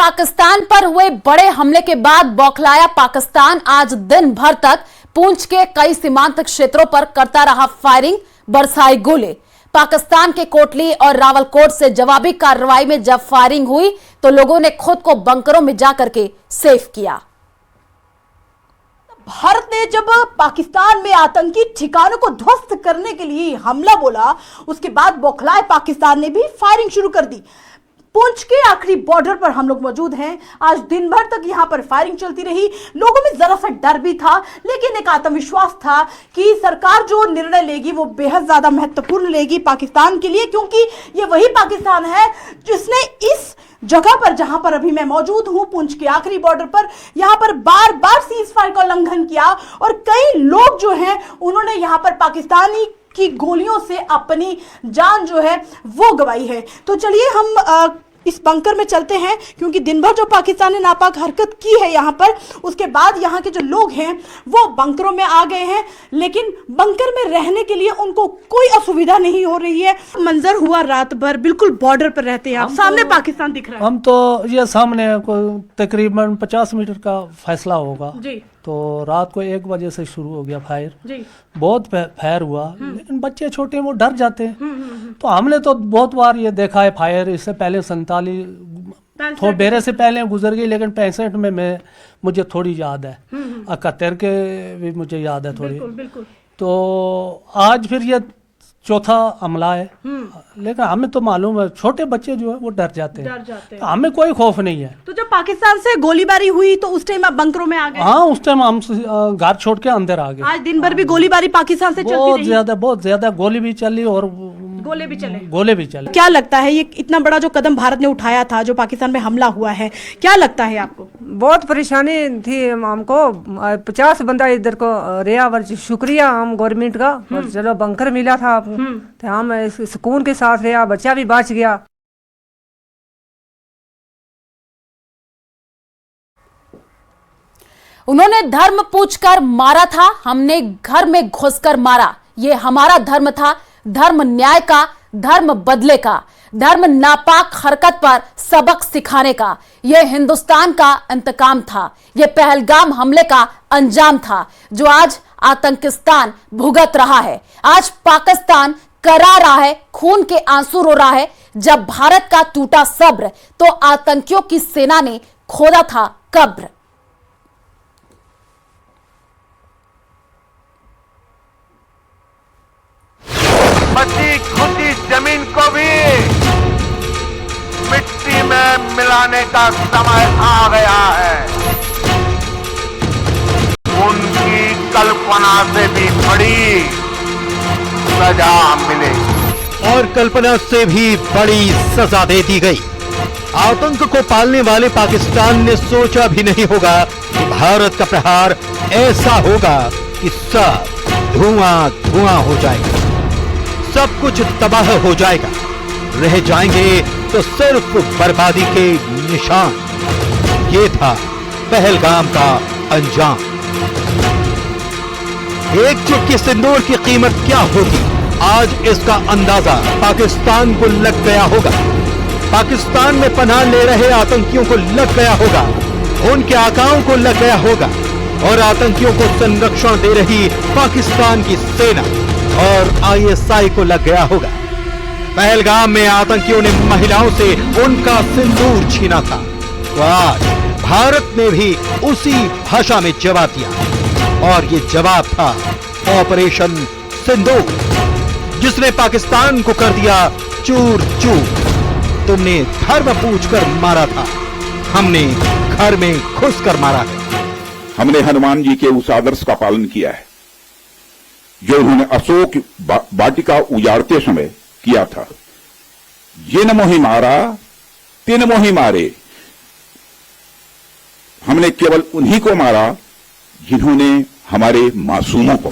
पाकिस्तान पर हुए बड़े हमले के बाद बौखलाया पाकिस्तान आज दिन भर तक पूंछ के कई सीमांत क्षेत्रों पर करता रहा फायरिंग, बरसाई गोले। पाकिस्तान के कोटली और रावलकोट से जवाबी कार्रवाई में जब फायरिंग हुई तो लोगों ने खुद को बंकरों में जाकर के सेफ किया। भारत ने जब पाकिस्तान में आतंकी ठिकानों को ध्वस्त करने के लिए हमला बोला, उसके बाद बौखलाए पाकिस्तान ने भी फायरिंग शुरू कर दी। पुंछ के आखिरी बॉर्डर पर हम लोग मौजूद हैं। आज दिन भर तक यहां पर फायरिंग चलती रही। लोगों में जरा सा डर भी था, लेकिन एक आत्मविश्वास था कि सरकार जो निर्णय लेगी वो बेहद ज्यादा महत्वपूर्ण लेगी पाकिस्तान के लिए, क्योंकि ये वही पाकिस्तान है जिसने इस जगह पर जहां पर अभी मैं मौजूद हूं, पुंछ के आखिरी बॉर्डर पर, यहां पर बार बार सीज फायर का उल्लंघन किया और कई लोग जो हैं उन्होंने यहां पर पाकिस्तानी की गोलियों से अपनी जान जो है वो गंवाई है। तो चलिए हम इस बंकर में चलते हैं, क्योंकि दिन भर जो पाकिस्तान ने नापाक हरकत की है यहाँ पर, उसके बाद यहाँ के जो लोग हैं वो बंकरों में आ गए हैं, लेकिन बंकर में रहने के लिए उनको कोई असुविधा नहीं हो रही है। मंजर हुआ रात भर, बिल्कुल बॉर्डर पर रहते हैं आप, सामने पाकिस्तान दिख रहा है। हम तो ये सामने तकरीबन 50 मीटर का फैसला होगा जी। तो रात को 1 बजे से शुरू हो गया फायर जी। बहुत फायर हुआ, लेकिन बच्चे छोटे वो डर जाते हैं। तो हमने तो बहुत बार ये देखा है फायर। इससे पहले 47 थोड़े बेरे से पहले गुजर गई, लेकिन 65 में मुझे थोड़ी याद है, 71 के भी मुझे याद है थोड़ी। बिल्कुल। तो आज फिर ये चौथा हमला है, लेकिन हमें तो मालूम है छोटे बच्चे जो है वो डर जाते हैं। तो हमें कोई खौफ नहीं है। तो जब पाकिस्तान से गोलीबारी हुई तो उस टाइम आप बंकरों में आ गए? हाँ, उस टाइम हम घर छोड़ के अंदर आ गए। आज दिन भर भी गोलीबारी पाकिस्तान से चलती रही? बहुत ज्यादा गोली भी चली और गोले भी चले। क्या लगता है ये इतना बड़ा जो कदम भारत ने उठाया था, जो पाकिस्तान में हमला हुआ है, क्या लगता है आपको? बहुत परेशानी थी हमको। 50 बंदा इधर को रिया, शुक्रिया हम गवर्नमेंट का, चलो बंकर मिला था तो हम सुकून के साथ रहा, बच्चा भी बच गया। उन्होंने धर्म पूछकर मारा था, हमने घर में घुसकर मारा। ये हमारा धर्म था, धर्म न्याय का, धर्म बदले का, धर्म नापाक हरकत पर सबक सिखाने का। यह हिंदुस्तान का इंतकाम था, यह पहलगाम हमले का अंजाम था जो आज आतंकिस्तान भुगत रहा है। आज पाकिस्तान करा रहा है, खून के आंसू रो रहा है। जब भारत का टूटा सब्र तो आतंकियों की सेना ने खोदा था कब्र। बची खुदी जमीन को भी मिट्टी में मिलाने का समय आ गया है। उनकी कल्पना से भी बड़ी सजा मिलेगी और कल्पना से भी बड़ी सजा दे दी गई। आतंक को पालने वाले पाकिस्तान ने सोचा भी नहीं होगा कि भारत का प्रहार ऐसा होगा कि सब धुआं धुआं हो जाएगा, सब कुछ तबाह हो जाएगा, रह जाएंगे तो सिर्फ बर्बादी के निशान। ये था पहलगाम का अंजाम। एक चुटकी सिंदूर की कीमत क्या होगी, आज इसका अंदाजा पाकिस्तान को लग गया होगा। पाकिस्तान में पनाह ले रहे आतंकियों को लग गया होगा, उनके आकाओं को लग गया होगा, और आतंकियों को संरक्षण दे रही पाकिस्तान की सेना और ISI को लग गया होगा। पहलगाम में आतंकियों ने महिलाओं से उनका सिंदूर छीना था, तो आज भारत ने भी उसी भाषा में जवाब दिया, और ये जवाब था ऑपरेशन सिंदूर, जिसने पाकिस्तान को कर दिया चूर चूर। तुमने धर्म पूछकर मारा था, हमने घर में घुसकर मारा है। हमने हनुमान जी के उस आदर्श का पालन किया है जो उन्होंने अशोक वाटिका उजाड़ते समय किया था। जिन मोहि मारा तिन मोहि मारे। हमने केवल उन्हीं को मारा जिन्होंने हमारे मासूमों को।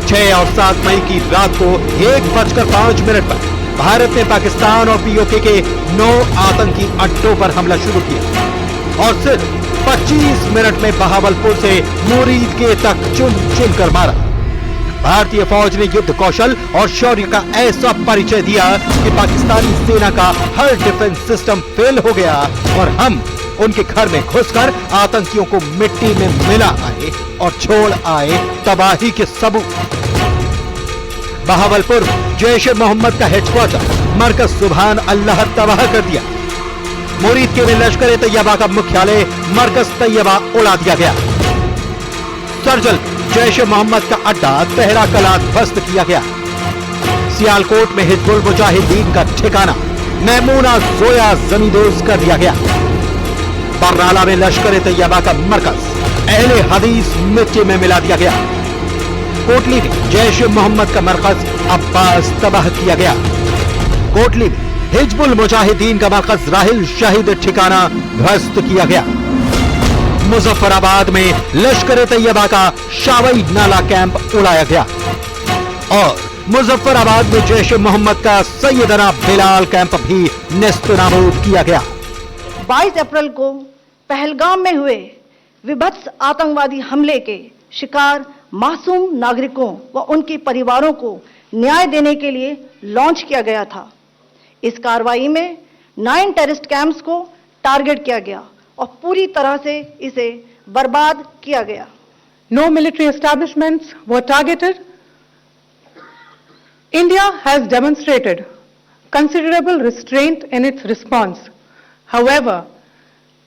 6 और 7 मई की रात को 1:05 पर भारत ने पाकिस्तान और POK के 9 आतंकी अड्डों पर हमला शुरू किया और सिर्फ 25 मिनट में बहावलपुर से मुरीदके तक चुन चुन कर मारा। भारतीय फौज ने युद्ध कौशल और शौर्य का ऐसा परिचय दिया कि पाकिस्तानी सेना का हर डिफेंस सिस्टम फेल हो गया और हम उनके घर में घुसकर आतंकियों को मिट्टी में मिला आए और छोड़ आए तबाही के सबूत। बहावलपुर जैश-ए मोहम्मद का हेडक्वार्टर मरकज सुभान अल्लाह तबाह कर दिया। मुरीद के में लश्कर-ए-तैयबा का मुख्यालय मरकज तैयबा उड़ा दिया गया। सर्जल जैश-ए मोहम्मद का अड्डा तेहरा कला ध्वस्त किया गया। सियालकोट में हिजबुल मुजाहिदीन का ठिकाना मैमूना जोया जमींदोज कर दिया गया। बरनाला में लश्कर-ए-तैयबा का मरकज अहले हदीस मिट्टी में मिला दिया गया। कोटली में जैश-ए मोहम्मद का मरकज अब्बास तबाह किया गया। कोटली में हिजबुल मुजाहिदीन का मरकज राहिल शहीद ठिकाना ध्वस्त किया गया। मुजफ्फराबाद में लश्कर-ए-तैयबा का शावई नाला कैंप उड़ाया गया और मुजफ्फराबाद में जैश-ए मोहम्मद का सैयदना बिलाल कैंप भी नेस्तनाबूद किया गया। 22 अप्रैल को पहलगाम में हुए विभत्स आतंकवादी हमले के शिकार मासूम नागरिकों व उनके परिवारों को न्याय देने के लिए लॉन्च किया गया था। इस कार्रवाई में 9 टेररिस्ट कैंप्स को टारगेट किया गया और पूरी तरह से इसे बर्बाद किया गया। No military establishments were targeted. India has demonstrated considerable restraint in its response. However,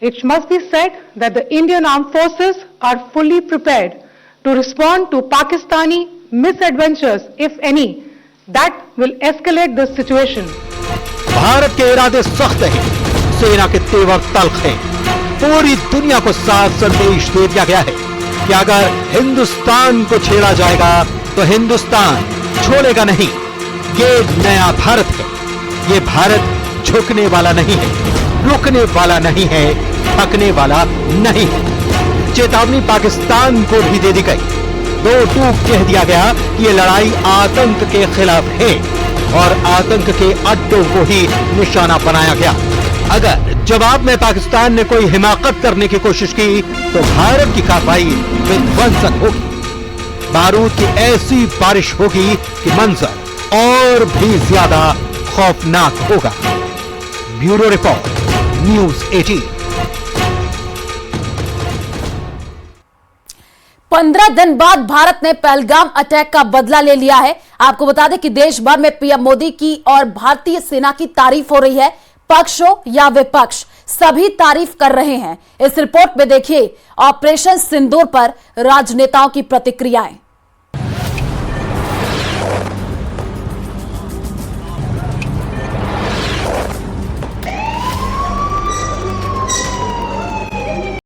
it must be said that the Indian armed forces are fully prepared to respond to Pakistani misadventures, if any, that will escalate the situation. Bharat के इरादे सख्त हैं, सेना के तेवर तल्ख हैं। पूरी दुनिया को साफ संदेश दे दिया गया है कि अगर हिंदुस्तान को छेड़ा जाएगा तो हिंदुस्तान छोड़ेगा नहीं। ये नया भारत है। ये भारत झुकने वाला नहीं है, रुकने वाला नहीं है, थकने वाला नहीं है। चेतावनी पाकिस्तान को भी दे दी गई। दो टूक कह दिया गया कि ये लड़ाई आतंक के खिलाफ है और आतंक के अड्डों को ही निशाना बनाया गया। अगर जवाब में पाकिस्तान ने कोई हिमाकत करने की कोशिश की तो भारत की कार्रवाई विध्वंसक होगी। बारूद की ऐसी बारिश होगी कि मंजर और भी ज्यादा खौफनाक होगा। Bureau report, news 18। 15 दिन बाद भारत ने पहलगाम अटैक का बदला ले लिया है। आपको बता दें कि देश भर में पीएम मोदी की और भारतीय सेना की तारीफ हो रही है। पक्ष हो या विपक्ष, सभी तारीफ कर रहे हैं। इस रिपोर्ट में देखिए ऑपरेशन सिंदूर पर राजनेताओं की प्रतिक्रियाएं।